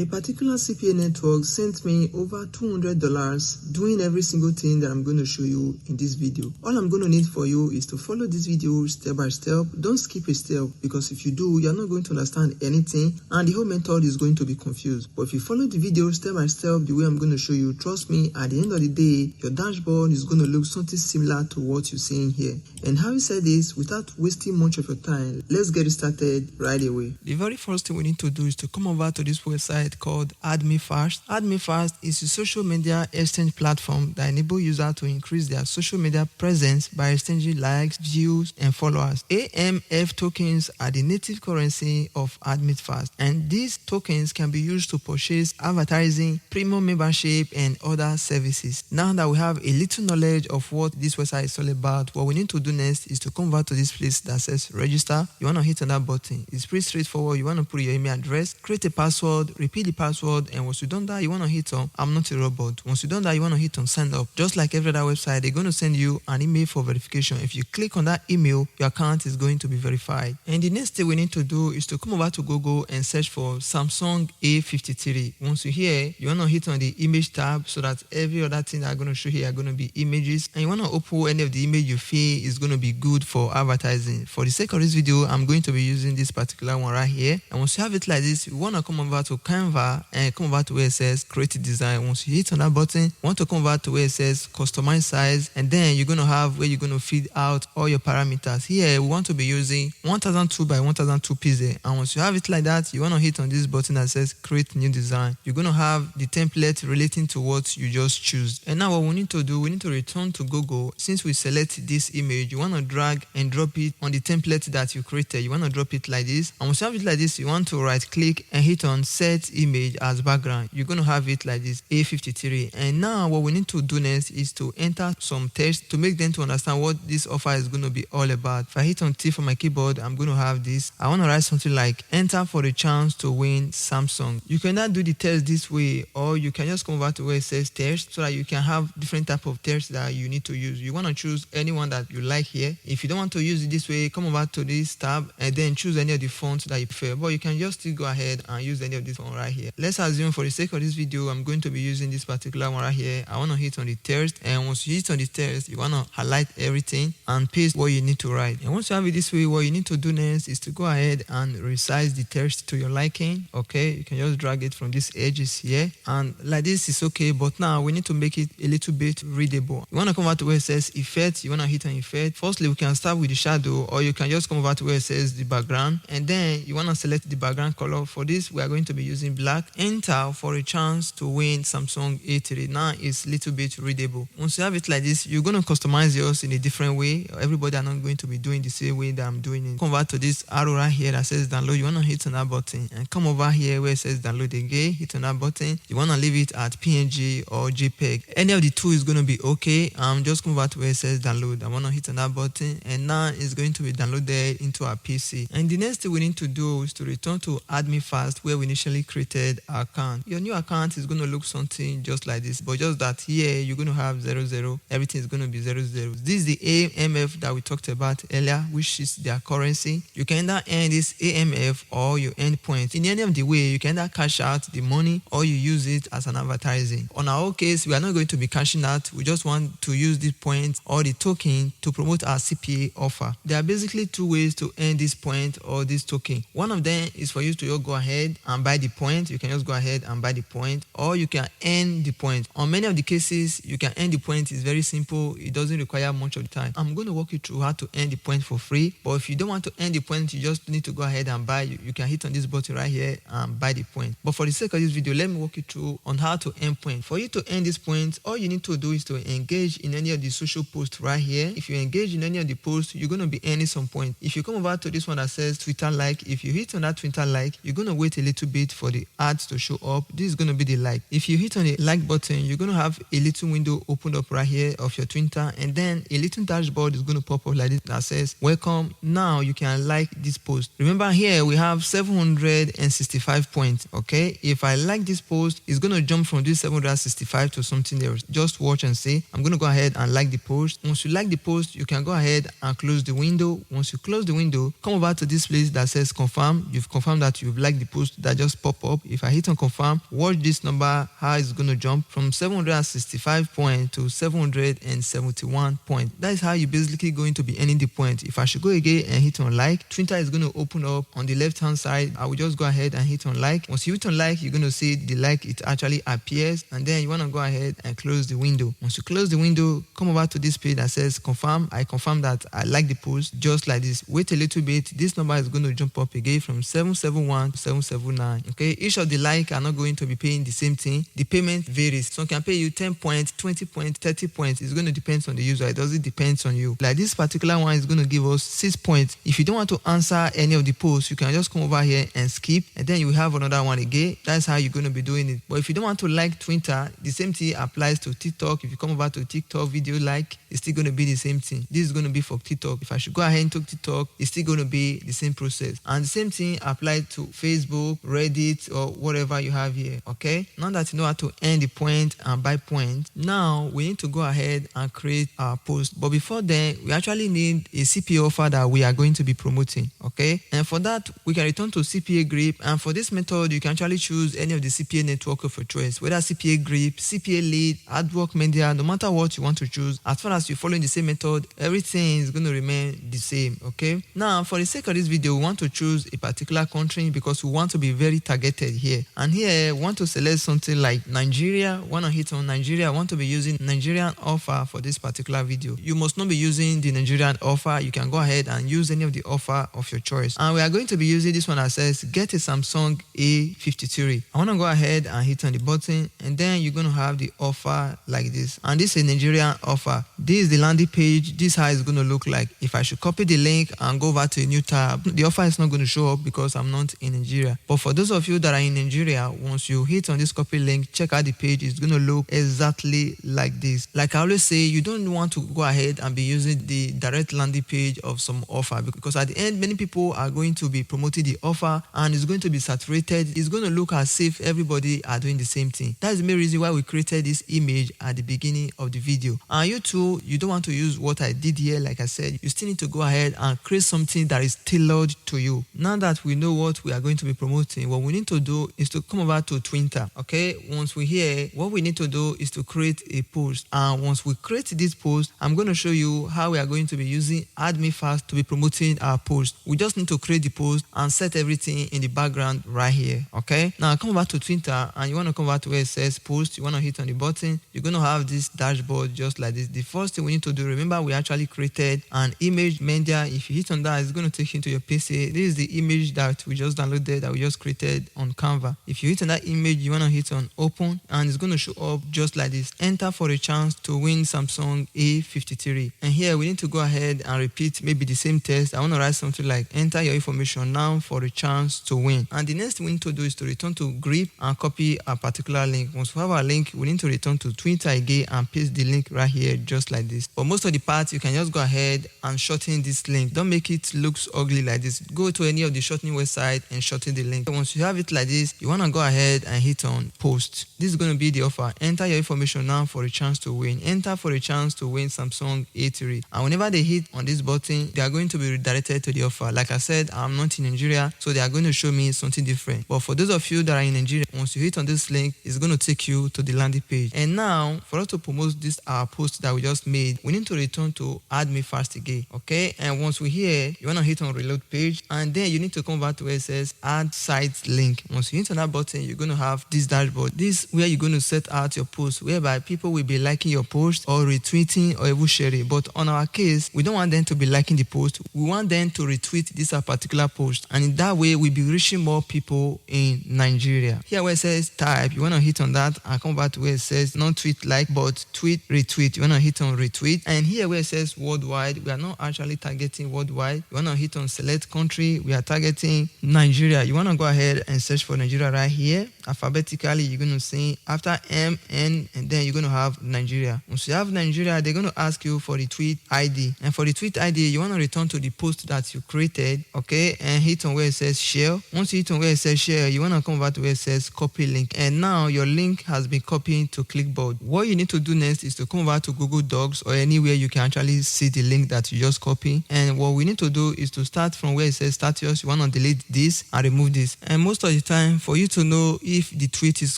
A particular CPA network sent me over $200 doing every single thing that I'm going to show you in this video. All I'm going to need for you is to follow this video step by step. Don't skip a step, because if you do, you're not going to understand anything and the whole method is going to be confused. But if you follow the video step by step the way I'm going to show you, trust me, at the end of the day, your dashboard is going to look something similar to what you're seeing here. And having said this, without wasting much of your time, let's get it started right away. The very first thing we need to do is to come over to this website called AddMeFast. AddMeFast is a social media exchange platform that enables users to increase their social media presence by exchanging likes, views, and followers. AMF tokens are the native currency of AddMeFast, and these tokens can be used to purchase advertising, premium membership, and other services. Now that we have a little knowledge of what this website is all about, what we need to do next is to come over to this place that says register. You want to hit on that button. It's pretty straightforward. You want to put your email address, create a password, repeat the password, and once you've done that, you want to hit on I'm not a robot. Once you've done that, you want to hit on sign up. Just like every other website, they're going to send you an email for verification. If you click on that email, your account is going to be verified. And the next thing we need to do is to come over to Google and search for Samsung A53. Once you're here, you want to hit on the image tab so that every other thing that I'm going to show here are going to be images, and you want to open any of the image you feel is going to be good for advertising. For the sake of this video, I'm going to be using this particular one right here. And once you have it like this, you want to come over to Canva and come over to where it says create a design. Once you hit on that button, you want to come over to where it says customize size, and then you're going to have where you're going to feed out all your parameters. Here we want to be using 1002 by 1002 pixels, and once you have it like that, you want to hit on this button that says create new design. You're going to have the template relating to what you just choose. And now what we need to do, we need to return to Google. Since we select this image, you want to drag and drop it on the template that you created. You want to drop it like this, and once you have it like this, you want to right click and hit on set image as background. You're going to have it like this, A53. And now what we need to do next is to enter some text to make them to understand what this offer is going to be all about. If I hit on T for my keyboard, I'm going to have this. I want to write something like enter for the chance to win Samsung. You can now do the text this way, or you can just come over to where it says text so that you can have different type of text that you need to use. You want to choose anyone that you like here. If you don't want to use it this way, come over to this tab and then choose any of the fonts that you prefer. But you can just still go ahead and use any of this one right here. Let's assume for the sake of this video, I'm going to be using this particular one right here. I want to hit on the text, and once you hit on the text, you want to highlight everything and paste what you need to write. And once you have it this way, what you need to do next is to go ahead and resize the text to your liking. Okay, you can just drag it from these edges here, and like this is okay. But now we need to make it a little bit readable. You want to come over to where it says effect. You want to hit on effect. Firstly, we can start with the shadow, or you can just come over to where it says the background, and then you want to select the background color. For this, we are going to be using black. Enter for a chance to win Samsung A3. Now it's a little bit readable. Once you have it like this, you're going to customize yours in a different way. Everybody are not going to be doing the same way that I'm doing it. Come over to this arrow right here that says download. You want to hit on that button and come over here where it says download again. Hit on that button. You want to leave it at PNG or JPEG. Any of the two is going to be okay. Just come over to where it says download. I want to hit on that button, and now it's going to be downloaded into our PC. And the next thing we need to do is to return to AddMeFast where we initially created our account. Your new account is going to look something just like this, but just that here you're going to have 00. Everything is going to be 00. This is the AMF that we talked about earlier, which is their currency. You can either earn this AMF or you earn points. In any of the way, you can either cash out the money or you use it as an advertising. On our case, we are not going to be cashing out. We just want to use this point or the token to promote our CPA offer. There are basically two ways to earn this point or this token. One of them is for you to just go ahead and buy the point. You can just go ahead and buy the point, or you can earn the point. On many of the cases, you can earn the point. It's very simple. It doesn't require much of the time. I'm going to walk you through how to earn the point for free. But if you don't want to earn the point, you just need to go ahead and buy. You can hit on this button right here and buy the point. But for the sake of this video, let me walk you through on how to earn point. For you to earn this point, all you need to do is to engage in any of the social posts right here. If you engage in any of the posts, you're going to be earning some point. If you come over to this one that says Twitter like, if you hit on that Twitter like, you're going to wait a little bit for the ads to show up. This is going to be the like. If you hit on the like button, you're going to have a little window opened up right here of your Twitter, and then a little dashboard is going to pop up like this that says welcome. Now you can like this post. Remember here we have 765 points. Okay, if I like this post, it's going to jump from this 765 to something else. Just watch and see. I'm going to go ahead and like the post. Once you like the post, you can go ahead and close the window. Once you close the window, come over to this place that says confirm. You've confirmed that you've liked the post that just popped up. go up. If I hit on confirm, watch this number, how it's going to jump from 765 points to 771 points. That is how you basically going to be earning the point. If I should go again and hit on like, Twitter is going to open up on the left hand side. I will just go ahead and hit on like. Once you hit on like, you're going to see the like, it actually appears, and then you want to go ahead and close the window. Once you close the window, come over to this page that says confirm. I confirm that I like the post, just like this. Wait a little bit, this number is going to jump up again from 771 to 779. Okay, each of the like are not going to be paying the same thing. The payment varies. Some can pay you 10 points, 20 points, 30 points. It's going to depend on the user. It doesn't depend on you. Like this particular one is going to give us 6 points. If you don't want to answer any of the posts, you can just come over here and skip, and then you will have another one again. That's how you're going to be doing it. But if you don't want to like Twitter, the same thing applies to TikTok. If you come over to TikTok video like, it's still going to be the same thing. This is going to be for TikTok. If I should go ahead and take TikTok, it's still going to be the same process. And the same thing applies to Facebook, Reddit, or whatever you have here. Okay, now that you know how to earn the point and buy points, now we need to go ahead and create our post. But before then, we actually need a CPA offer that we are going to be promoting. Okay, and for that, we can return to CPA Grip. And for this method, you can actually choose any of the CPA network of your choice, whether CPA Grip, CPA Lead, AdWork Media, no matter what you want to choose. As far as you're following the same method, everything is going to remain the same. Okay, now for the sake of this video, we want to choose a particular country because we want to be very targeted here. And here, we want to select something like Nigeria. Want to hit on Nigeria. I want to be using Nigerian offer for this particular video. You must not be using the Nigerian offer. You can go ahead and use any of the offer of your choice. And we are going to be using this one that says get a Samsung A53. I want to go ahead and hit on the button, and then you're going to have the offer like this. And this is a Nigerian offer. This is the landing page. This is how it's going to look like. If I should copy the link and go over to a new tab, the offer is not going to show up because I'm not in Nigeria. But for those of you that are in Nigeria, once you hit on this copy link, check out the page. It's going to look exactly like this. Like I always say, you don't want to go ahead and be using the direct landing page of some offer, because at the end, many people are going to be promoting the offer and it's going to be saturated. It's going to look as if everybody are doing the same thing. That's the main reason why we created this image at the beginning of the video. And you too, you don't want to use what I did here. Like I said, you still need to go ahead and create something that is tailored to you. Now that we know what we are going to be promoting, what we need to do is to come over to Twitter. Okay, once we're here, what we need to do is to create a post. And once we create this post, I'm going to show you how we are going to be using AddMeFast to be promoting our post. We just need to create the post and set everything in the background right here. Okay, now come over to Twitter and you want to come over to where it says post. You want to hit on the button. You're going to have this dashboard just like this. The first thing we need to do, remember we actually created an image media. If you hit on that, it's going to take you to your PC. This is the image that we just downloaded, that we just created on Canva. If you hit on that image, you want to hit on open and it's going to show up just like this. Enter for a chance to win Samsung A53. And here we need to go ahead and repeat maybe the same text. I want to write something like enter your information now for a chance to win. And the next thing we need to do is to return to Grip and copy a particular link. Once we have our link, we need to return to Twitter again and paste the link right here just like this. For most of the parts, you can just go ahead and shorten this link. Don't make it look ugly like this. Go to any of the shortening website and shorten the link. Once you have it like this, you want to go ahead and hit on post. This is going to be the offer. Enter your information now for a chance to win. Enter for a chance to win Samsung A3. And whenever they hit on this button, they are going to be redirected to the offer. Like I said, I'm not in Nigeria, so they are going to show me something different. But for those of you that are in Nigeria, once you hit on this link, it's going to take you to the landing page. And now, for us to promote this our post that we just made, we need to return to AddMeFast again. Okay, and once we're here, you want to hit on reload page, and then you need to come back to where it says add site link. Once you hit on that button, you're going to have this dashboard. This is where you're going to set out your post, whereby people will be liking your post or retweeting or even sharing. But on our case, we don't want them to be liking the post. We want them to retweet this particular post, and in that way we'll be reaching more people in Nigeria. Here where it says type, you want to hit on that and come back to where it says not tweet like but tweet retweet. You want to hit on retweet, and here where it says worldwide, we are not actually targeting worldwide. You want to hit on select country. We are targeting Nigeria. You want to go ahead and search for Nigeria right here. alphabetically. You're going to see after M, N, and then you're going to have Nigeria. Once you have Nigeria, they're going to ask you for the tweet ID. And for the tweet ID, you want to return to the post that you created, okay, and hit on where it says share. Once you hit on where it says share, you want to come over to where it says copy link. And now your link has been copied to Clipboard. What you need to do next is to come over to Google Docs or anywhere you can actually see the link that you just copy. And what we need to do is to start from where it says status. You want to delete this and remove this. And most of the time, for you to know if the tweet is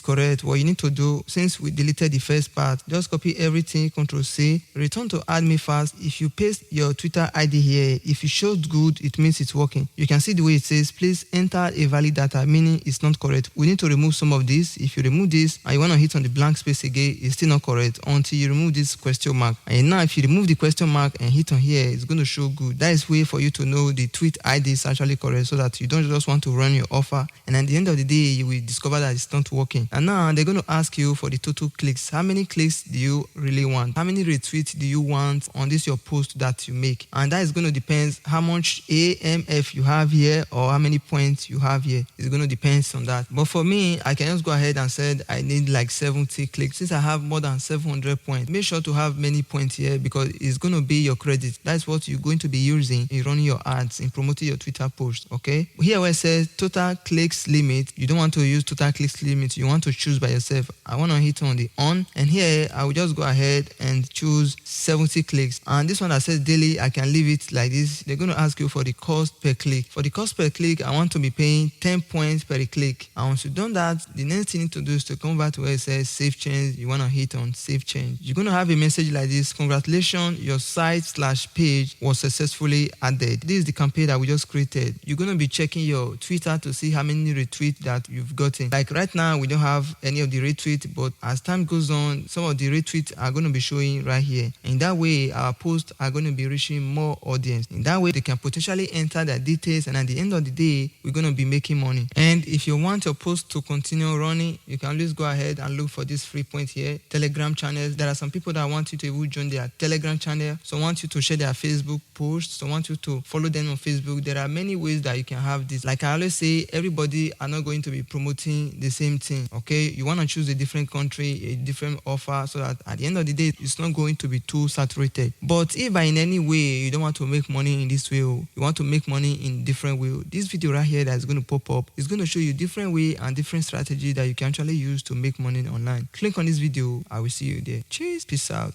correct, what you need to do, since we deleted the first part, just copy everything, Ctrl+C, return to AddMeFast. If you paste your Twitter ID here, if it shows good, it means it's working. You can see the way it says, please enter a valid data, meaning it's not correct. We need to remove some of this. If you remove this and you want to hit on the blank space again, it's still not correct until you remove this question mark. And now if you remove the question mark and hit on here, it's going to show good. That is way for you to know the tweet ID is actually correct, so that you don't just want to run your offer and at the end of the day you will discover that it's not working. And now they're going to ask you for the total clicks. How many clicks do you really want? How many retweets do you want on this your post that you make? And that is going to depend how much AMF you have here or how many points you have here. It's going to depend on that. But for me, I can just go ahead and say I need like 70 clicks. Since I have more than 700 points, make sure to have many points here because it's going to be your credit. That's what you're going to be using in running your ads, in promoting your Twitter post. Okay, here where it says total clicks limit, you don't want to use total clicks limit. You want to choose by yourself. I want to hit on the on, and here I will just go ahead and choose 70 clicks. And this one that says daily, I can leave it like this. They're going to ask you for the cost per click. For the cost per click, I want to be paying 10 points per click. And once you've done that, the next thing you need to do is to come back to where it says save change. You want to hit on save change. You're going to have a message like this: congratulations, your site/page was successfully added. This is the campaign that we just created. You're going to be checking your Twitter to see how many retweets that you've gotten. Like right now, we don't have any of the retweets, but as time goes on, some of the retweets are going to be showing right here. In that way, our posts are going to be reaching more audience. In that way, they can potentially enter their details, and at the end of the day, we're going to be making money. And if you want your post to continue running, you can always go ahead and look for this free point here, Telegram channels. There are some people that want you to even join their Telegram channel. Some want you to share their Facebook posts. Some want you to follow them on Facebook. There are many ways that you can have this. Like I always say, everybody are not going to be promoting the same thing. Okay, you want to choose a different country, a different offer, so that at the end of the day, it's not going to be too saturated. But if by in any way you don't want to make money in this way, you want to make money in different way, this video right here that is going to pop up is going to show you different way and different strategy that you can actually use to make money online. Click on this video. I will see you there. Cheers. Peace out.